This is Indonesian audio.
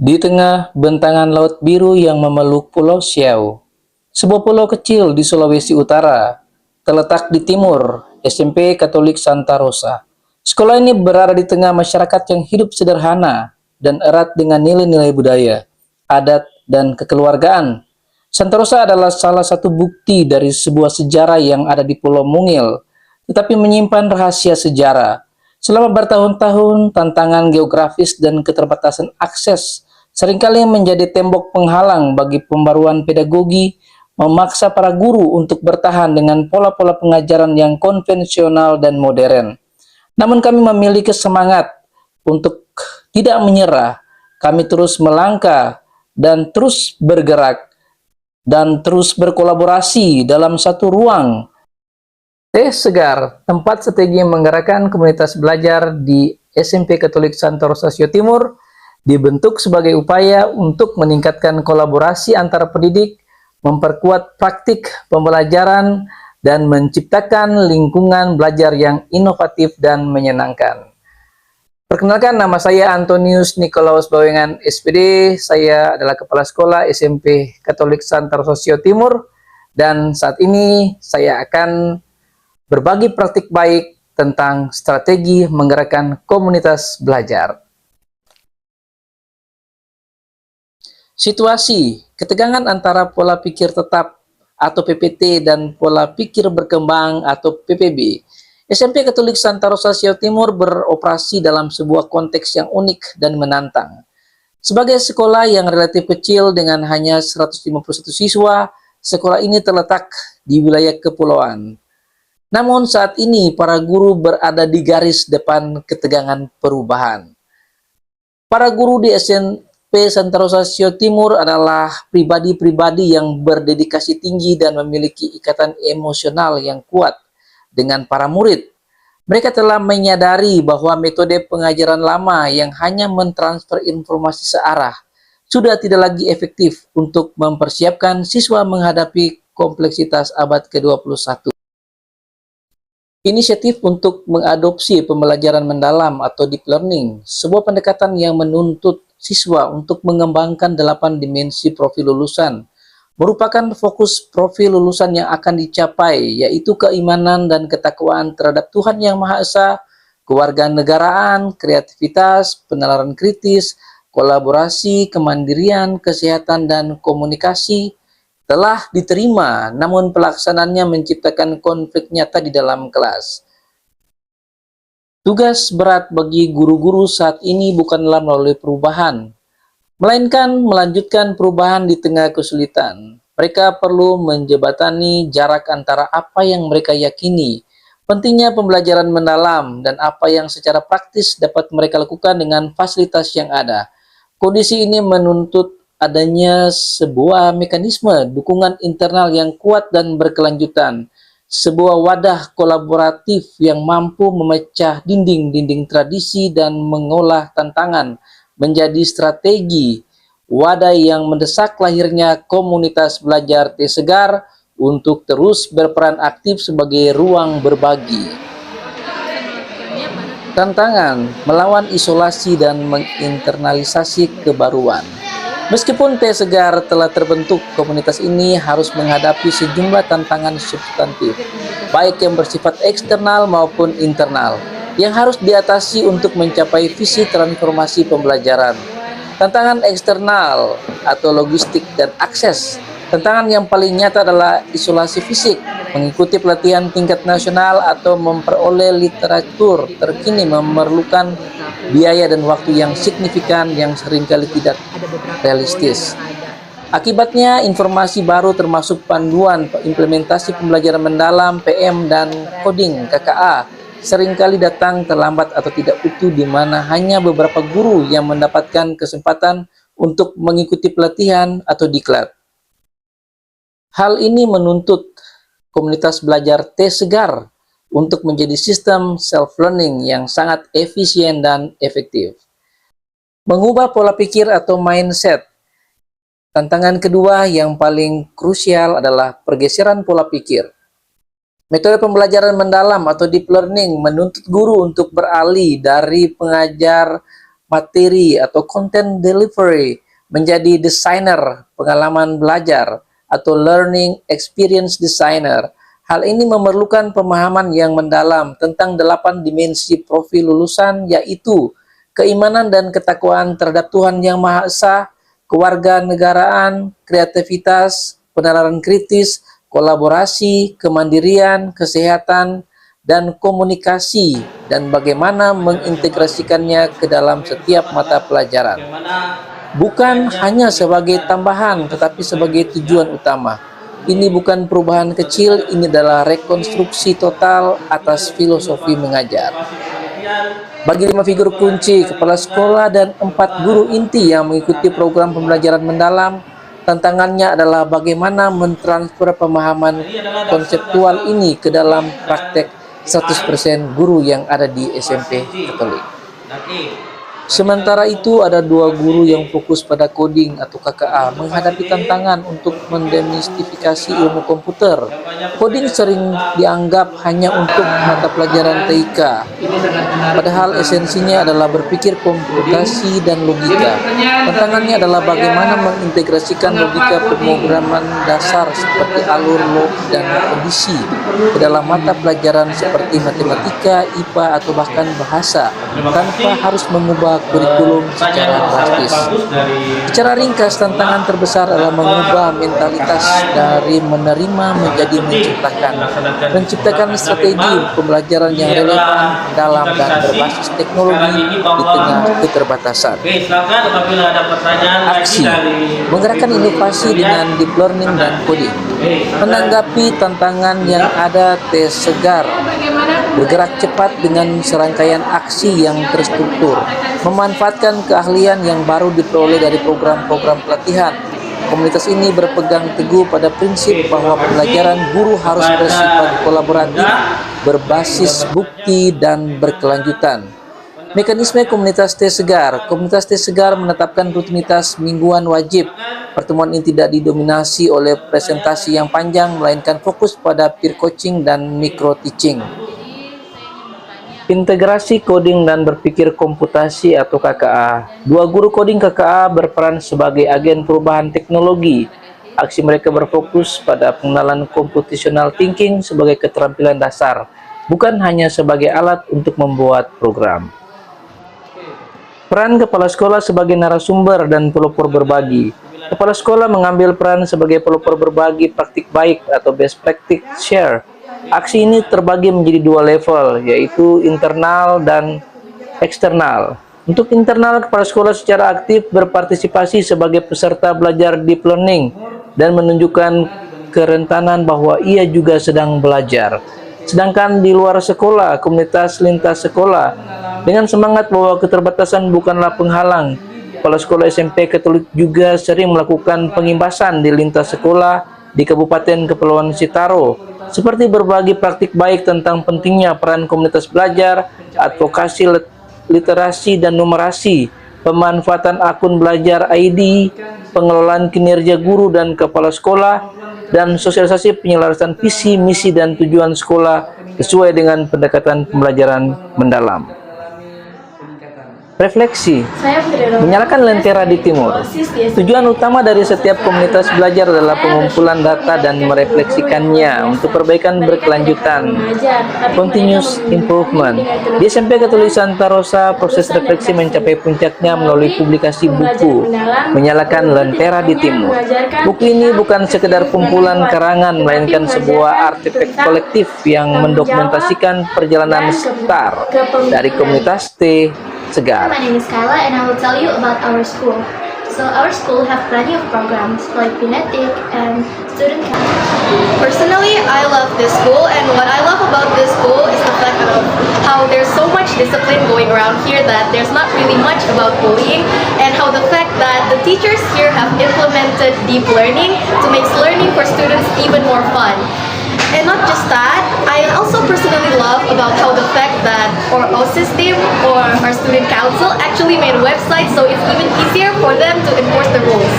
Di tengah bentangan laut biru yang memeluk Pulau Siau, sebuah pulau kecil di Sulawesi Utara, terletak di timur, SMP Katolik Santa Rosa. Sekolah ini berada di tengah masyarakat yang hidup sederhana dan erat dengan nilai-nilai budaya, adat, dan kekeluargaan. Santa Rosa adalah salah satu bukti dari sebuah sejarah yang ada di Pulau Mungil, tetapi menyimpan rahasia sejarah. Selama bertahun-tahun, tantangan geografis dan keterbatasan akses seringkali menjadi tembok penghalang bagi pembaruan pedagogi, memaksa para guru untuk bertahan dengan pola-pola pengajaran yang konvensional dan modern. Namun kami memiliki semangat untuk tidak menyerah. Kami terus melangkah dan terus bergerak dan terus berkolaborasi dalam satu ruang. Teh Segar, tempat strategi menggerakkan komunitas belajar di SMP Katolik Santa Rosa Siau Timur, dibentuk sebagai upaya untuk meningkatkan kolaborasi antara pendidik, memperkuat praktik pembelajaran, dan menciptakan lingkungan belajar yang inovatif dan menyenangkan. Perkenalkan, nama saya Antonius Nikolaus Bawengan SPD. Saya adalah Kepala Sekolah SMP Katolik Santa Rosa Siau Timur, dan saat ini saya akan berbagi praktik baik tentang strategi menggerakkan komunitas belajar. Situasi, ketegangan antara pola pikir tetap atau PPT dan pola pikir berkembang atau PPB. SMP Katolik Santa Rosa Siau Timur beroperasi dalam sebuah konteks yang unik dan menantang. Sebagai sekolah yang relatif kecil dengan hanya 151 siswa, sekolah ini terletak di wilayah kepulauan. Namun saat ini para guru berada di garis depan ketegangan perubahan. Para guru di SMP Santa Rosa Siau Timur adalah pribadi-pribadi yang berdedikasi tinggi dan memiliki ikatan emosional yang kuat dengan para murid. Mereka telah menyadari bahwa metode pengajaran lama yang hanya mentransfer informasi searah sudah tidak lagi efektif untuk mempersiapkan siswa menghadapi kompleksitas abad ke-21. Inisiatif untuk mengadopsi pembelajaran mendalam atau deep learning, sebuah pendekatan yang menuntut siswa untuk mengembangkan 8 dimensi profil lulusan, merupakan fokus profil lulusan yang akan dicapai, yaitu keimanan dan ketakwaan terhadap Tuhan Yang Maha Esa, kewarganegaraan, kreativitas, penalaran kritis, kolaborasi, kemandirian, kesehatan, dan komunikasi, telah diterima, namun pelaksanaannya menciptakan konflik nyata di dalam kelas. Tugas berat bagi guru-guru saat ini bukanlah melalui perubahan, melainkan melanjutkan perubahan di tengah kesulitan. Mereka perlu menjembatani jarak antara apa yang mereka yakini, pentingnya pembelajaran mendalam, dan apa yang secara praktis dapat mereka lakukan dengan fasilitas yang ada. Kondisi ini menuntut adanya sebuah mekanisme dukungan internal yang kuat dan berkelanjutan, sebuah wadah kolaboratif yang mampu memecah dinding-dinding tradisi dan mengolah tantangan menjadi strategi, wadah yang mendesak lahirnya komunitas belajar Teh Segar untuk terus berperan aktif sebagai ruang berbagi. Tantangan melawan isolasi dan menginternalisasi kebaruan. Meskipun Teh Segar telah terbentuk, komunitas ini harus menghadapi sejumlah tantangan substantif, baik yang bersifat eksternal maupun internal, yang harus diatasi untuk mencapai visi transformasi pembelajaran. Tantangan eksternal atau logistik dan akses. Tantangan yang paling nyata adalah isolasi fisik, mengikuti pelatihan tingkat nasional atau memperoleh literatur terkini memerlukan biaya dan waktu yang signifikan yang seringkali tidak realistis. Akibatnya, informasi baru termasuk panduan implementasi pembelajaran mendalam, PM, dan coding KKA seringkali datang terlambat atau tidak utuh, di mana hanya beberapa guru yang mendapatkan kesempatan untuk mengikuti pelatihan atau diklat. Hal ini menuntut komunitas belajar Teh Segar untuk menjadi sistem self-learning yang sangat efisien dan efektif. Mengubah pola pikir atau mindset. Tantangan kedua yang paling krusial adalah pergeseran pola pikir. Metode pembelajaran mendalam atau deep learning menuntut guru untuk beralih dari pengajar materi atau content delivery, menjadi desainer pengalaman belajar atau learning experience designer. Hal ini memerlukan pemahaman yang mendalam tentang 8 dimensi profil lulusan, yaitu keimanan dan ketakwaan terhadap Tuhan Yang Maha Esa, kewarganegaraan, kreativitas, penalaran kritis, kolaborasi, kemandirian, kesehatan, dan komunikasi, dan bagaimana mengintegrasikannya ke dalam setiap mata pelajaran. Bukan hanya sebagai tambahan, tetapi sebagai tujuan utama. Ini bukan perubahan kecil, ini adalah rekonstruksi total atas filosofi mengajar. Bagi 5 figur kunci, kepala sekolah dan 4 guru inti yang mengikuti program pembelajaran mendalam, tantangannya adalah bagaimana mentransfer pemahaman konseptual ini ke dalam praktek 100% guru yang ada di SMP Katolik. Sementara itu, ada 2 guru yang fokus pada coding atau KKA menghadapi tantangan untuk mendemystifikasi ilmu komputer. Coding sering dianggap hanya untuk mata pelajaran TIK, padahal esensinya adalah berpikir komputasi dan logika. Tantangannya adalah bagaimana mengintegrasikan logika pemrograman dasar seperti alur, log, dan kondisi ke dalam mata pelajaran seperti matematika, IPA, atau bahkan bahasa, tanpa harus mengubah kurikulum secara drastis. Secara ringkas, tantangan terbesar adalah mengubah mentalitas dari menerima menjadi menciptakan strategi pembelajaran yang relevan, dalam, dan berbasis teknologi di tengah keterbatasan. Aksi menggerakkan inovasi dengan deep learning dan coding. Menanggapi tantangan yang ada, tes segar bergerak cepat dengan serangkaian aksi yang terstruktur, memanfaatkan keahlian yang baru diperoleh dari program-program pelatihan. Komunitas ini berpegang teguh pada prinsip bahwa pembelajaran guru harus bersifat kolaboratif, berbasis bukti, dan berkelanjutan. Mekanisme komunitas tes segar. Komunitas tes segar menetapkan rutinitas mingguan wajib. Pertemuan ini tidak didominasi oleh presentasi yang panjang, melainkan fokus pada peer coaching dan micro teaching. Integrasi coding dan berpikir komputasi atau KKA. 2 guru coding KKA berperan sebagai agen perubahan teknologi. Aksi mereka berfokus pada pengenalan computational thinking sebagai keterampilan dasar, bukan hanya sebagai alat untuk membuat program. Peran kepala sekolah sebagai narasumber dan pelopor berbagi. Kepala sekolah mengambil peran sebagai pelopor berbagi praktik baik atau best practice share. Aksi ini terbagi menjadi 2 level, yaitu internal dan eksternal. Untuk internal, kepala sekolah secara aktif berpartisipasi sebagai peserta belajar deep learning dan menunjukkan kerentanan bahwa ia juga sedang belajar. Sedangkan di luar sekolah, komunitas lintas sekolah dengan semangat bahwa keterbatasan bukanlah penghalang. Kepala sekolah SMP Katolik juga sering melakukan pengimbasan di lintas sekolah di Kabupaten Kepulauan Sitaro, seperti berbagi praktik baik tentang pentingnya peran komunitas belajar, advokasi literasi dan numerasi, pemanfaatan akun belajar ID, pengelolaan kinerja guru dan kepala sekolah, dan sosialisasi penyelarasan visi, misi, dan tujuan sekolah sesuai dengan pendekatan pembelajaran mendalam. Refleksi. Menyalakan lentera di timur. Tujuan utama dari setiap komunitas belajar adalah pengumpulan data dan merefleksikannya untuk perbaikan berkelanjutan, continuous improvement. Di SMP Katolik Santa Rosa, proses refleksi mencapai puncaknya melalui publikasi buku Menyalakan Lentera di Timur. Buku ini bukan sekedar kumpulan karangan, melainkan sebuah artefak kolektif yang mendokumentasikan perjalanan STAR dari komunitas T Segar. My name is Kyla and I will tell you about our school. So our school have plenty of programs like Pinetic and Student Council. Personally, I love this school, and what I love about this school is the fact of how there's so much discipline going around here that there's not really much about bullying, and how the fact that the teachers here have implemented deep learning to make learning for students even more fun. And not just that, I also personally love about how the fact that our OSIS team or our student council actually made websites so it's even easier for them to enforce the rules.